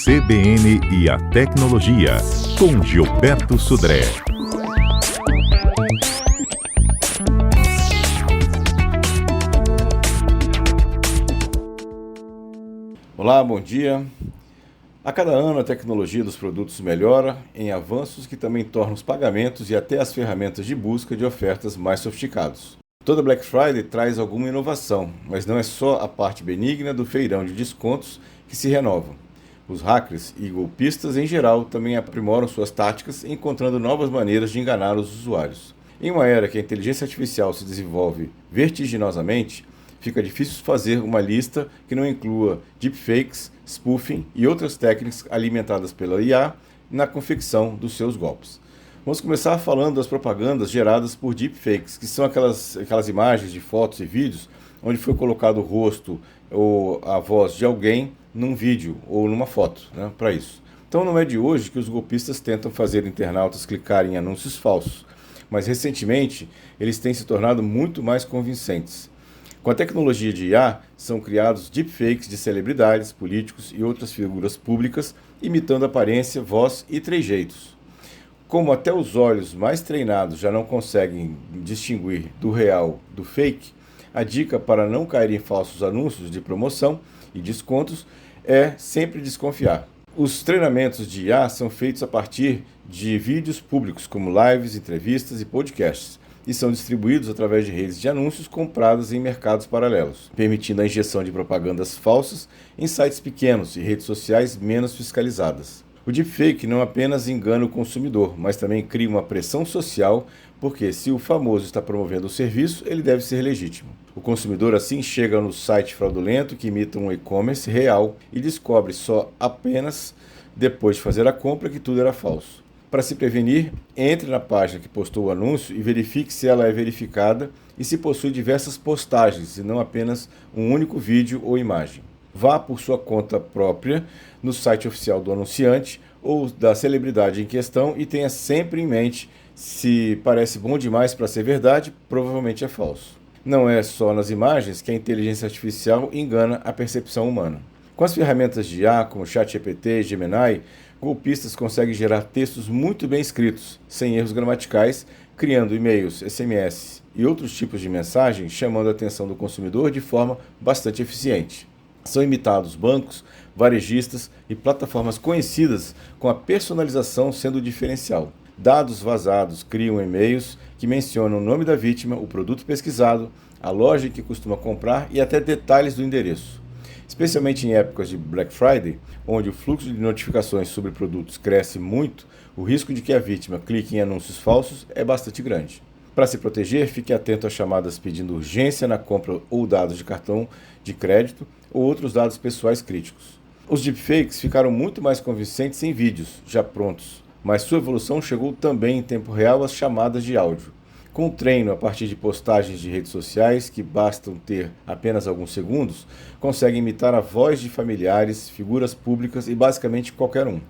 CBN e a Tecnologia, com Gilberto Sudré. Olá, bom dia. A cada ano a tecnologia dos produtos melhora em avanços que também tornam os pagamentos e até as ferramentas de busca de ofertas mais sofisticados. Toda Black Friday traz alguma inovação, mas não é só a parte benigna do feirão de descontos que se renova. Os hackers e golpistas, em geral, também aprimoram suas táticas, encontrando novas maneiras de enganar os usuários. Em uma era que a inteligência artificial se desenvolve vertiginosamente, fica difícil fazer uma lista que não inclua deepfakes, spoofing e outras técnicas alimentadas pela IA na confecção dos seus golpes. Vamos começar falando das propagandas geradas por deepfakes, que são aquelas imagens de fotos e vídeos onde foi colocado o rosto ou a voz de alguém num vídeo ou numa foto, para isso. Então não é de hoje que os golpistas tentam fazer internautas clicarem em anúncios falsos, mas recentemente eles têm se tornado muito mais convincentes. Com a tecnologia de IA, são criados deepfakes de celebridades, políticos e outras figuras públicas, imitando aparência, voz e trejeitos. Como até os olhos mais treinados já não conseguem distinguir do real do fake, a dica para não cair em falsos anúncios de promoção e descontos é sempre desconfiar. Os treinamentos de IA são feitos a partir de vídeos públicos, como lives, entrevistas e podcasts, e são distribuídos através de redes de anúncios compradas em mercados paralelos, permitindo a injeção de propagandas falsas em sites pequenos e redes sociais menos fiscalizadas. O deepfake não apenas engana o consumidor, mas também cria uma pressão social, porque se o famoso está promovendo o serviço, ele deve ser legítimo. O consumidor assim chega no site fraudulento que imita um e-commerce real e descobre só apenas depois de fazer a compra que tudo era falso. Para se prevenir, entre na página que postou o anúncio e verifique se ela é verificada e se possui diversas postagens e não apenas um único vídeo ou imagem. Vá por sua conta própria no site oficial do anunciante ou da celebridade em questão e tenha sempre em mente: se parece bom demais para ser verdade, provavelmente é falso. Não é só nas imagens que a inteligência artificial engana a percepção humana. Com as ferramentas de IA, como ChatGPT e Gemini, golpistas conseguem gerar textos muito bem escritos, sem erros gramaticais, criando e-mails, SMS e outros tipos de mensagens, chamando a atenção do consumidor de forma bastante eficiente. São imitados bancos, varejistas e plataformas conhecidas, com a personalização sendo o diferencial. Dados vazados criam e-mails que mencionam o nome da vítima, o produto pesquisado, a loja em que costuma comprar e até detalhes do endereço. Especialmente em épocas de Black Friday, onde o fluxo de notificações sobre produtos cresce muito, o risco de que a vítima clique em anúncios falsos é bastante grande. Para se proteger, fique atento a chamadas pedindo urgência na compra ou dados de cartão de crédito ou outros dados pessoais críticos. Os deepfakes ficaram muito mais convincentes em vídeos, já prontos, mas sua evolução chegou também em tempo real às chamadas de áudio. Com o treino a partir de postagens de redes sociais, que bastam ter apenas alguns segundos, conseguem imitar a voz de familiares, figuras públicas e basicamente qualquer um.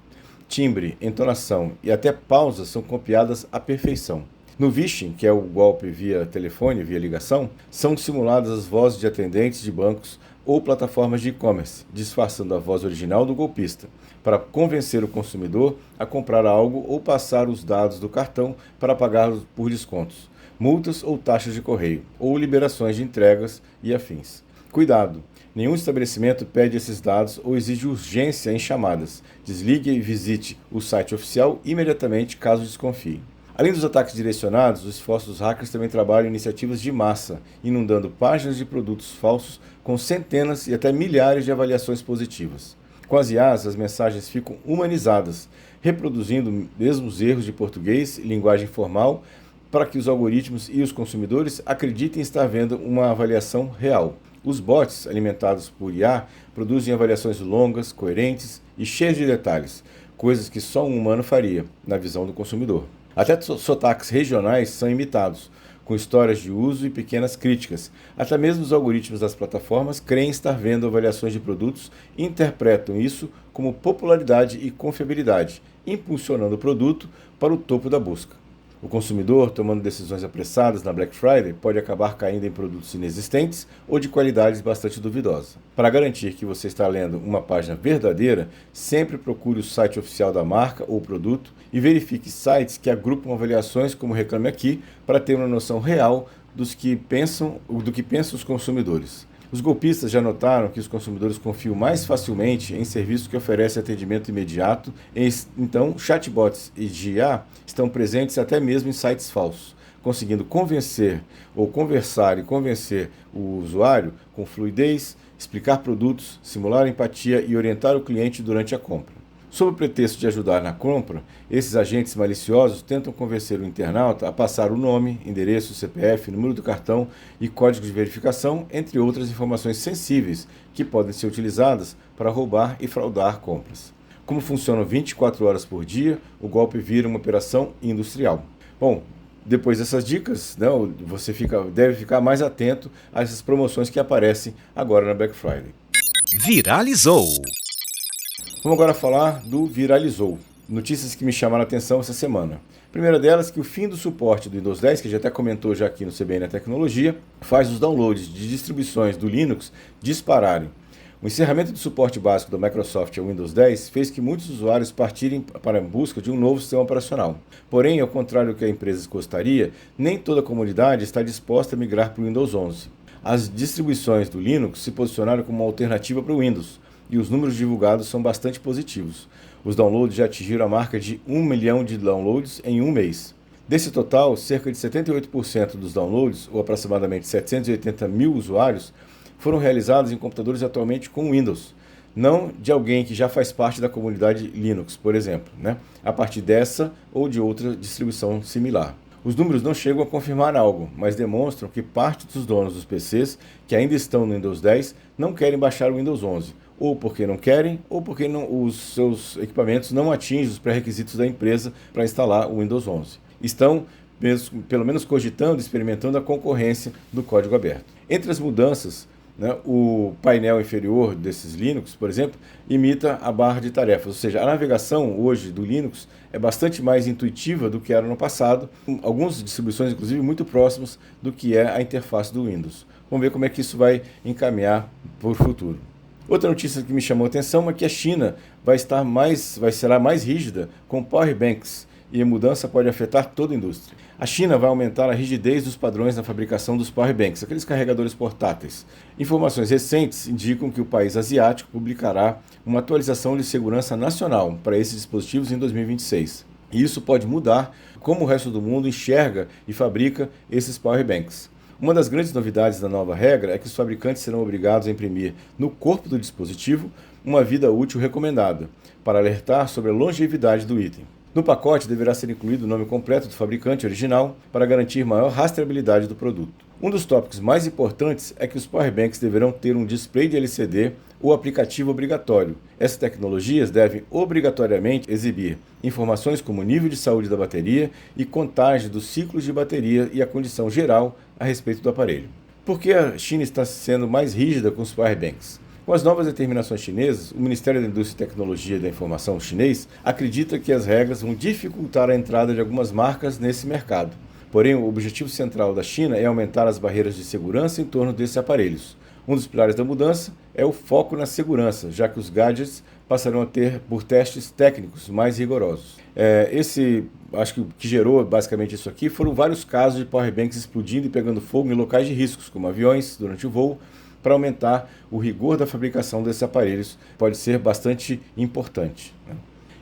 Timbre, entonação e até pausas são copiadas à perfeição. No phishing, que é o golpe via telefone, via ligação, são simuladas as vozes de atendentes de bancos ou plataformas de e-commerce, disfarçando a voz original do golpista, para convencer o consumidor a comprar algo ou passar os dados do cartão para pagar por descontos, multas ou taxas de correio, ou liberações de entregas e afins. Cuidado! Nenhum estabelecimento pede esses dados ou exige urgência em chamadas. Desligue e visite o site oficial imediatamente caso desconfie. Além dos ataques direcionados, os esforços dos hackers também trabalham em iniciativas de massa, inundando páginas de produtos falsos com centenas e até milhares de avaliações positivas. Com as IAs, as mensagens ficam humanizadas, reproduzindo mesmo os erros de português e linguagem formal, para que os algoritmos e os consumidores acreditem estar vendo uma avaliação real. Os bots, alimentados por IA, produzem avaliações longas, coerentes e cheias de detalhes, coisas que só um humano faria, na visão do consumidor. Até sotaques regionais são imitados, com histórias de uso e pequenas críticas. Até mesmo os algoritmos das plataformas creem estar vendo avaliações de produtos e interpretam isso como popularidade e confiabilidade, impulsionando o produto para o topo da busca. O consumidor, tomando decisões apressadas na Black Friday, pode acabar caindo em produtos inexistentes ou de qualidade bastante duvidosa. Para garantir que você está lendo uma página verdadeira, sempre procure o site oficial da marca ou produto e verifique sites que agrupam avaliações como Reclame Aqui para ter uma noção real do que pensam os consumidores. Os golpistas já notaram que os consumidores confiam mais facilmente em serviços que oferecem atendimento imediato, então chatbots e de IA estão presentes até mesmo em sites falsos, conseguindo convencer ou conversar e convencer o usuário com fluidez, explicar produtos, simular empatia e orientar o cliente durante a compra. Sob o pretexto de ajudar na compra, esses agentes maliciosos tentam convencer o internauta a passar o nome, endereço, CPF, número do cartão e código de verificação, entre outras informações sensíveis que podem ser utilizadas para roubar e fraudar compras. Como funcionam 24 horas por dia, o golpe vira uma operação industrial. Bom, depois dessas dicas, você deve ficar mais atento a essas promoções que aparecem agora na Black Friday. Viralizou. Vamos agora falar do Viralizou. Notícias que me chamaram a atenção essa semana. A primeira delas é que o fim do suporte do Windows 10, que a gente até comentou já aqui no CBN Tecnologia, faz os downloads de distribuições do Linux dispararem. O encerramento do suporte básico da Microsoft ao Windows 10 fez que muitos usuários partirem para a busca de um novo sistema operacional. Porém, ao contrário do que a empresa gostaria, nem toda a comunidade está disposta a migrar para o Windows 11. As distribuições do Linux se posicionaram como uma alternativa para o Windows, e os números divulgados são bastante positivos. Os downloads já atingiram a marca de 1 milhão de downloads em um mês. Desse total, cerca de 78% dos downloads, ou aproximadamente 780 mil usuários, foram realizados em computadores atualmente com Windows, não de alguém que já faz parte da comunidade Linux, por exemplo, a partir dessa ou de outra distribuição similar. Os números não chegam a confirmar algo, mas demonstram que parte dos donos dos PCs que ainda estão no Windows 10 não querem baixar o Windows 11, ou porque não querem, ou porque os seus equipamentos não atingem os pré-requisitos da empresa para instalar o Windows 11. Estão, pelo menos, cogitando, experimentando a concorrência do código aberto. Entre as mudanças, o painel inferior desses Linux, por exemplo, imita a barra de tarefas, ou seja, a navegação hoje do Linux é bastante mais intuitiva do que era no passado, algumas distribuições, inclusive, muito próximas do que é a interface do Windows. Vamos ver como é que isso vai encaminhar para o futuro. Outra notícia que me chamou a atenção é que a China será mais rígida com power banks e a mudança pode afetar toda a indústria. A China vai aumentar a rigidez dos padrões na fabricação dos power banks, aqueles carregadores portáteis. Informações recentes indicam que o país asiático publicará uma atualização de segurança nacional para esses dispositivos em 2026. E isso pode mudar como o resto do mundo enxerga e fabrica esses power banks. Uma das grandes novidades da nova regra é que os fabricantes serão obrigados a imprimir no corpo do dispositivo uma vida útil recomendada, para alertar sobre a longevidade do item. No pacote deverá ser incluído o nome completo do fabricante original para garantir maior rastreabilidade do produto. Um dos tópicos mais importantes é que os powerbanks deverão ter um display de LCD ou aplicativo obrigatório. Essas tecnologias devem obrigatoriamente exibir informações como o nível de saúde da bateria e contagem dos ciclos de bateria e a condição geral a respeito do aparelho. Por que a China está sendo mais rígida com os powerbanks? Com as novas determinações chinesas, o Ministério da Indústria e Tecnologia da Informação chinês acredita que as regras vão dificultar a entrada de algumas marcas nesse mercado. Porém, o objetivo central da China é aumentar as barreiras de segurança em torno desses aparelhos. Um dos pilares da mudança é o foco na segurança, já que os gadgets passarão a ter por testes técnicos mais rigorosos. Acho que o que gerou basicamente isso aqui foram vários casos de powerbanks explodindo e pegando fogo em locais de riscos, como aviões durante o voo. Para aumentar o rigor da fabricação desses aparelhos, pode ser bastante importante.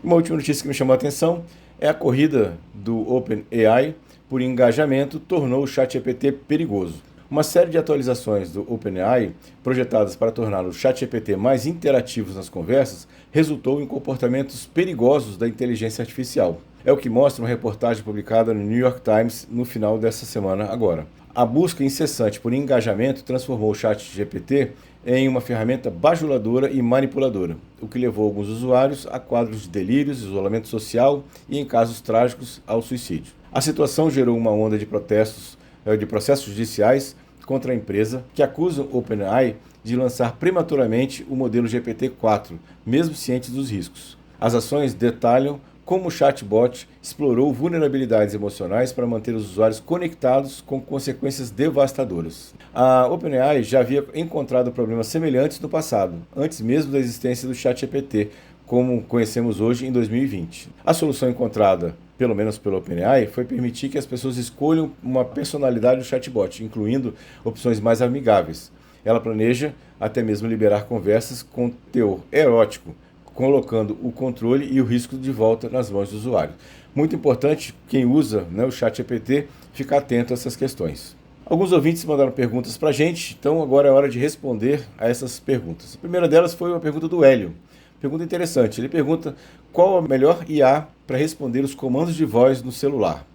Uma última notícia que me chamou a atenção é a corrida do OpenAI por engajamento tornou o ChatGPT perigoso. Uma série de atualizações do OpenAI, projetadas para tornar o ChatGPT mais interativo nas conversas, resultou em comportamentos perigosos da inteligência artificial. É o que mostra uma reportagem publicada no New York Times no final dessa semana agora. A busca incessante por engajamento transformou o ChatGPT em uma ferramenta bajuladora e manipuladora, o que levou alguns usuários a quadros de delírios, isolamento social e, em casos trágicos, ao suicídio. A situação gerou uma onda de processos judiciais contra a empresa, que acusa o OpenAI de lançar prematuramente o modelo GPT-4, mesmo ciente dos riscos. As ações detalham como o chatbot explorou vulnerabilidades emocionais para manter os usuários conectados com consequências devastadoras. A OpenAI já havia encontrado problemas semelhantes no passado, antes mesmo da existência do ChatGPT, como conhecemos hoje em 2020. A solução encontrada, pelo menos pela OpenAI, foi permitir que as pessoas escolham uma personalidade do chatbot, incluindo opções mais amigáveis. Ela planeja até mesmo liberar conversas com teor erótico, colocando o controle e o risco de volta nas mãos do usuário. Muito importante, quem usa o ChatGPT, ficar atento a essas questões. Alguns ouvintes mandaram perguntas para a gente, então agora é hora de responder a essas perguntas. A primeira delas foi uma pergunta do Hélio. Pergunta interessante. Ele pergunta qual a melhor IA para responder os comandos de voz no celular.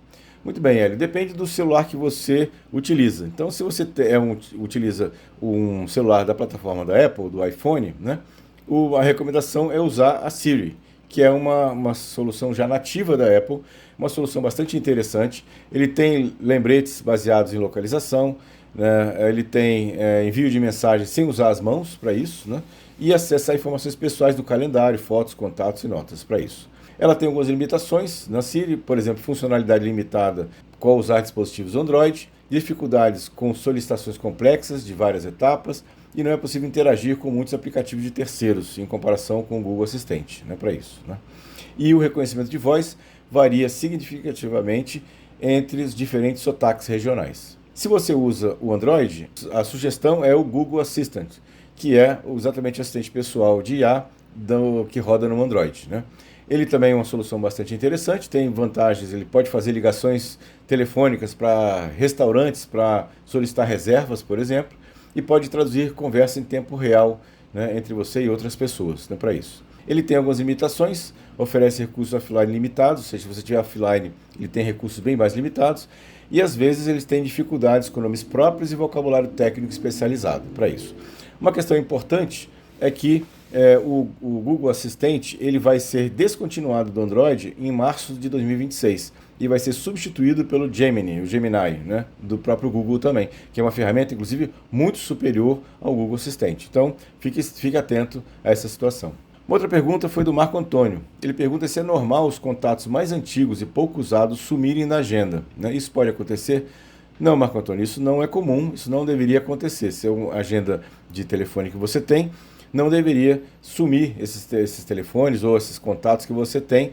Muito bem, Hélio. Depende do celular que você utiliza. Então, se você utiliza um celular da plataforma da Apple, do iPhone, a recomendação é usar a Siri, que é uma solução já nativa da Apple, uma solução bastante interessante. Ele tem lembretes baseados em localização, ele tem envio de mensagens sem usar as mãos para isso, e acessar informações pessoais do calendário, fotos, contatos e notas para isso. Ela tem algumas limitações na Siri, por exemplo, funcionalidade limitada com usar dispositivos Android, dificuldades com solicitações complexas de várias etapas, e não é possível interagir com muitos aplicativos de terceiros, em comparação com o Google Assistente, para isso. E o reconhecimento de voz varia significativamente entre os diferentes sotaques regionais. Se você usa o Android, a sugestão é o Google Assistant, que é exatamente o assistente pessoal de IA que roda no Android. Ele também é uma solução bastante interessante, tem vantagens, ele pode fazer ligações telefônicas para restaurantes, para solicitar reservas, por exemplo, e pode traduzir conversa em tempo real entre você e outras pessoas, para isso. Ele tem algumas limitações, oferece recursos offline limitados, ou seja, se você tiver offline, ele tem recursos bem mais limitados, e às vezes eles têm dificuldades com nomes próprios e vocabulário técnico especializado para isso. Uma questão importante é que o Google Assistente ele vai ser descontinuado do Android em março de 2026 e vai ser substituído pelo Gemini, o Gemini, do próprio Google também, que é uma ferramenta, inclusive, muito superior ao Google Assistente. Então, fique atento a essa situação. Uma outra pergunta foi do Marco Antônio. Ele pergunta se é normal os contatos mais antigos e pouco usados sumirem na agenda. Isso pode acontecer? Não, Marco Antônio, isso não é comum, isso não deveria acontecer. Se é uma agenda de telefone que você tem, não deveria sumir esses telefones ou esses contatos que você tem,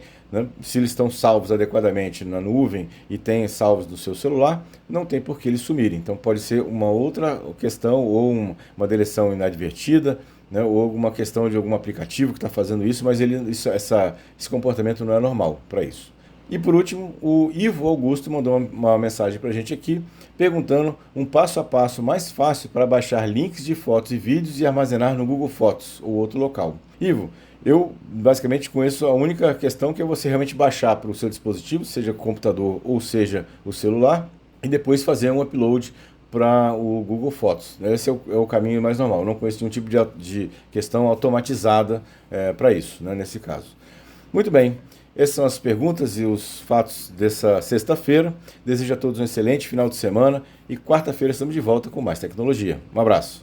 se eles estão salvos adequadamente na nuvem e têm salvos no seu celular, não tem por que eles sumirem. Então pode ser uma outra questão ou uma deleção inadvertida, ou alguma questão de algum aplicativo que está fazendo isso, mas esse comportamento não é normal para isso. E por último, o Ivo Augusto mandou uma mensagem para a gente aqui, perguntando um passo a passo mais fácil para baixar links de fotos e vídeos e armazenar no Google Fotos ou outro local. Ivo, eu basicamente conheço a única questão que é você realmente baixar para o seu dispositivo, seja o computador ou seja o celular, e depois fazer um upload para o Google Fotos. Esse é o caminho mais normal. Eu não conheço nenhum tipo de questão automatizada para isso, nesse caso. Muito bem. Essas são as perguntas e os fatos dessa sexta-feira. Desejo a todos um excelente final de semana e quarta-feira estamos de volta com mais tecnologia. Um abraço.